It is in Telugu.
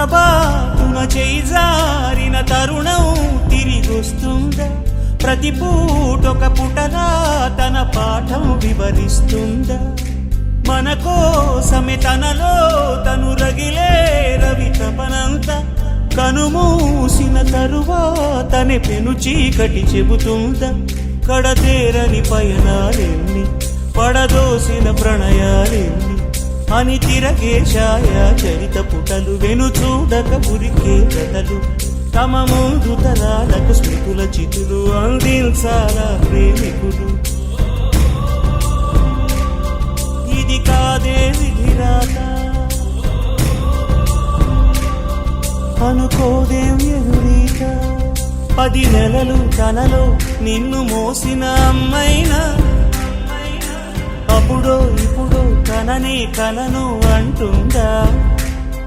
పొరబాటున చేజారిన తరుణం తిరిగొస్తుందా? ప్రతి పూటొక పుటలా తన పాఠం వివరిస్తుందా? మన కోసమే తనలో తను రగిలే రవి తపనంత కనుమూసిన తరువాతనే పెను చీకటి చెబుతుందా? కడతేరని పయనాలెన్ని పడదోసిన ప్రణయాలెన్ని అని తిరగే ఛాయా చరిత పుటలు వెను చూడక ఉరికే కథలు తమ ముందు తరాలకు స్మృతుల చితులు అందించాలా ప్రేమికులు. ఇది కాదే విధిరాత అనుకోదేం ఎదురీత. 10 నెలలు తనలో నిన్ను మోసిన అమ్మైనా అప్పుడో ఇప్పుడో తనని కలను అంటుందా?